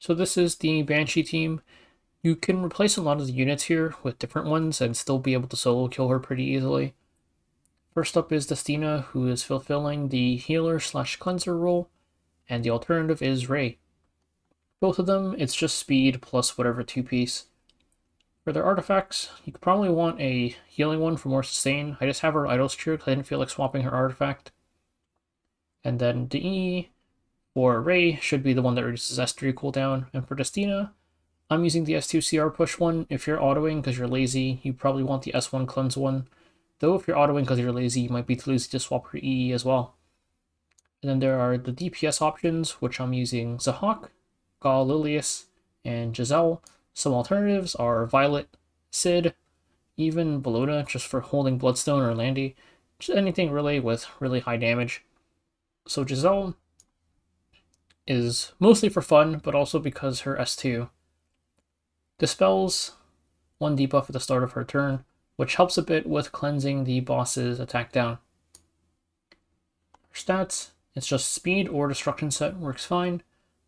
So this is the Banshee team. You can replace a lot of the units here with different ones and still be able to solo kill her pretty easily. First up is Destina, who is fulfilling the healer/cleanser role, and the alternative is Ray. Both of them, it's just speed plus whatever 2-piece. For their artifacts, you could probably want a healing one for more sustain. I just have her idle streak because I didn't feel like swapping her artifact. And then the E for Ray should be the one that reduces S3 cooldown, and for Destina, I'm using the S2 CR push one. If you're autoing because you're lazy, you probably want the S1 cleanse one. Though if you're autoing because you're lazy, you might be too lazy to swap her EE as well. And then there are the DPS options, which I'm using Zahhak, GLilias, and Giselle. Some alternatives are Violet, Sid, even Bologna just for holding Bloodstone or Landy. Just anything really with really high damage. So Giselle is mostly for fun, but also because her S2 dispels one debuff at the start of her turn, which helps a bit with cleansing the boss's attack down. Her stats, it's just speed or destruction set works fine,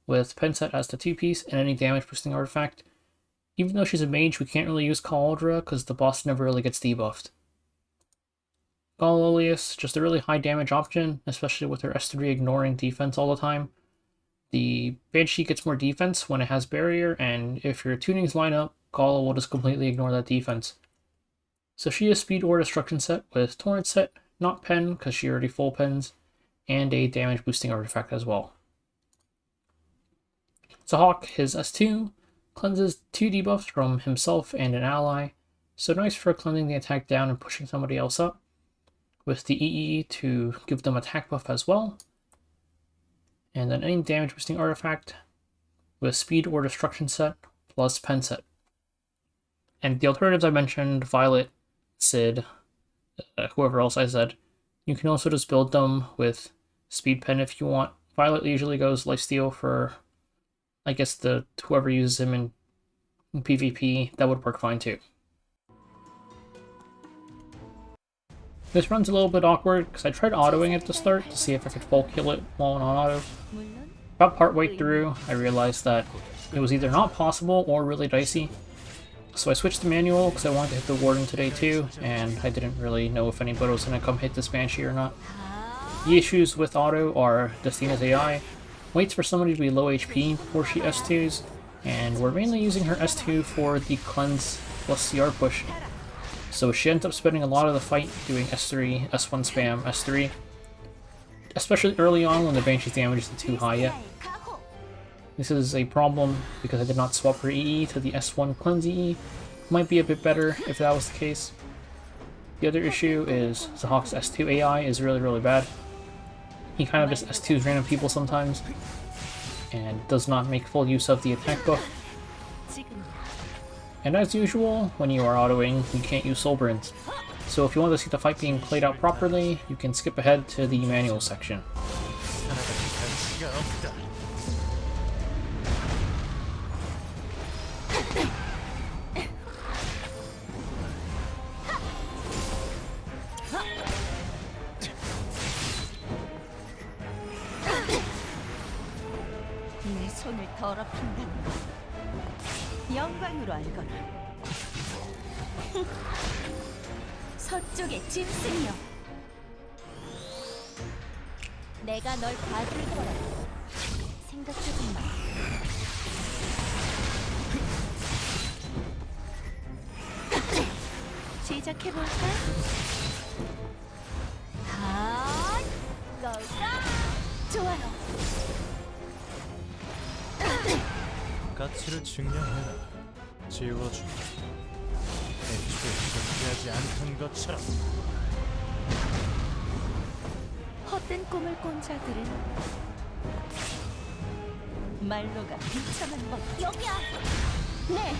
with pen set as the 2-piece and any damage boosting artifact. Even though she's a mage, we can't really use Cauldra because the boss never really gets debuffed. GLilias, just a really high damage option, especially with her S3 ignoring defense all the time. The Banshee gets more defense when it has barrier, and if your tunings line up, Gal will just completely ignore that defense. So she is speed or destruction set with torrent set, not pen because she already full pens, and a damage boosting artifact as well. Zahhak, his S2, cleanses 2 debuffs from himself and an ally, so nice for cleansing the attack down and pushing somebody else up, with the EE to give them attack buff as well. And then any damage boosting artifact with speed or destruction set plus pen set. And the alternatives I mentioned, Violet, Sid, whoever else I said, you can also just build them with speed pen if you want. Violet usually goes lifesteal for, I guess, whoever uses him in PvP, that would work fine too. This run's a little bit awkward because I tried autoing at the start to see if I could full kill it while on auto. About partway through, I realized that it was either not possible or really dicey. So I switched to manual because I wanted to hit the Warden today too, and I didn't really know if anybody was going to come hit this Banshee or not. The issues with auto are Destina's AI waits for somebody to be low HP before she S2s, and we're mainly using her S2 for the cleanse plus CR push. So she ends up spending a lot of the fight doing S3, S1 spam, S3, especially early on when the Banshee's damage isn't too high yet. This is a problem because I did not swap her EE to the S1 cleanse EE. Might be a bit better if that was the case. The other issue is Zahhak's S2 AI is really bad. He kind of just S2s random people sometimes, and does not make full use of the attack buff. And as usual, when you are autoing, you can't use soul burns. So if you want to see the fight being played out properly, you can skip ahead to the manual section. 내 손을 더럽힌다는 것 영광으로 알거라. 서쪽의 짐승이여, 내가 널 봐줄 거라. 생각하지 마. 시작해볼까? 아, 너가 좋아요. 가치를 증명해라. 지워주마. 애초에 존재하지 않던 것처럼. 헛된 꿈을 꾼 자들은 말로가 비참한 법. 여기야. 네.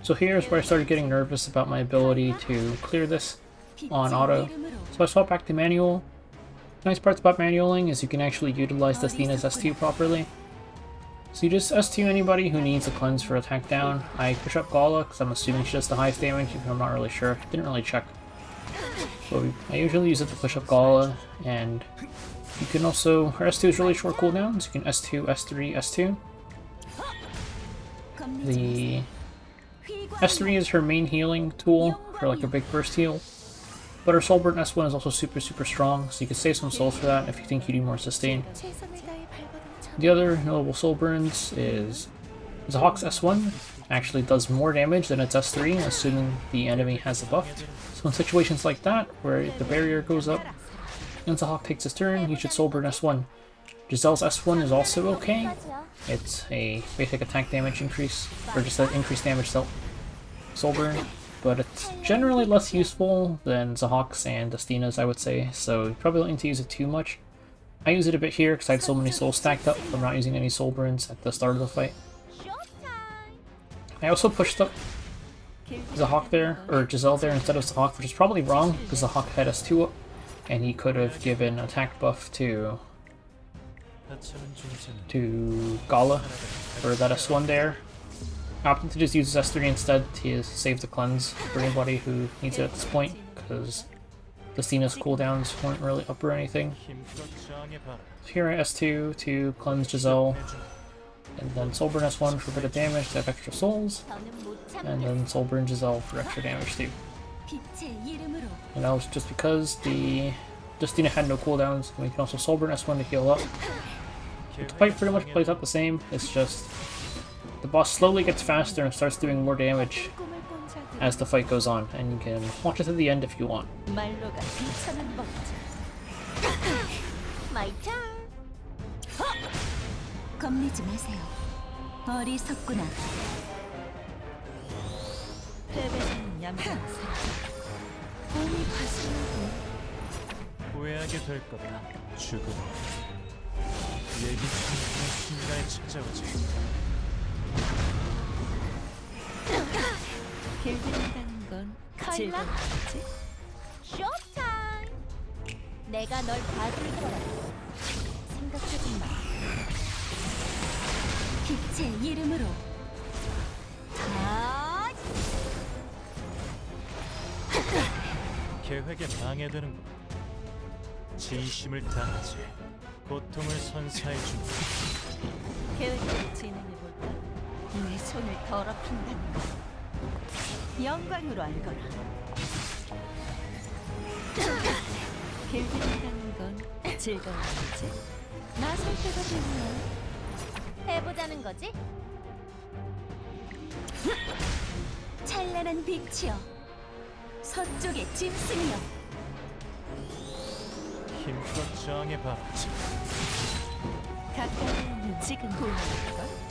So here's where I started getting nervous about my ability to clear this on auto. So I swapped back to manual. Nice parts about manualing is you can actually utilize Destina's S2 properly. So you just S2 anybody who needs a cleanse for attack down. I push up Gala because I'm assuming she does the highest damage, even though I'm not really sure. Didn't really check. But I usually use it to push up Gala, and you can also, her S2 is really short cooldowns, you can S2, S3, S2. The S3 is her main healing tool for like a big burst heal, but her Soulburn S1 is also super strong, so you can save some souls for that if you think you need more sustain. 최선을 다해 밟아둔 The other notable Soulburns is Zahhak's S1 actually does more damage than its S3, assuming the enemy has a buff. So in situations like that, where the barrier goes up and Zahhak takes his turn, you should Soulburn S1. Giselle's S1 is also okay. It's a basic attack damage increase, or just an increased damage Soulburn, but it's generally less useful than Zahhak's and Destina's, I would say, so you probably don't need to use it too much. I use it a bit here because I had so many souls stacked up from not using any Soulburns at the start of the fight. I also pushed up Zahhak there, or Giselle there instead of Zahhak, which is probably wrong because Zahhak had S2 up, and he could have given attack buff to Gala for that S1 there. I opted to just use his S3 instead to save the cleanse for anybody who needs it at this point, because Destina's cooldowns weren't really up or anything. So here I S2 to cleanse Giselle, and then Soulburn S1 for a bit of damage to have extra souls, and then Soulburn Giselle for extra damage too. And that was just because the Destina had no cooldowns, and we can also Soulburn S1 to heal up. The fight pretty much plays out the same, it's just the boss slowly gets faster and starts doing more damage as the fight goes on, and you can watch it to the end if you want. 말로가 비참한 법이지. My turn. 겁내지 마세요. 어리석구나. 패배자는 얌전한 사람. 몸이 가슴이고. 후회하게 될 거다. 죽음. 예기치 못한 순간에 찾아오지. 길들인다는 건 즐거운 거지? 쇼타임! 내가 널 봐줄 거야. 생각하지 마. 빛의 이름으로. 아! 계획에 방해되는군. 진심을 다하지. 고통을 선사해준다. 계획대로 진행해볼까? 내 손을 더럽힌다는 거. 영광으로 알거라. 길들인다는 건 즐거운 거지? 나설 때가 되면 해보자는 거지? 찬란한 빛이여, 서쪽의 짐승이여. 힘껏 저항해봐라. 가까이 오면 지금 보일걸?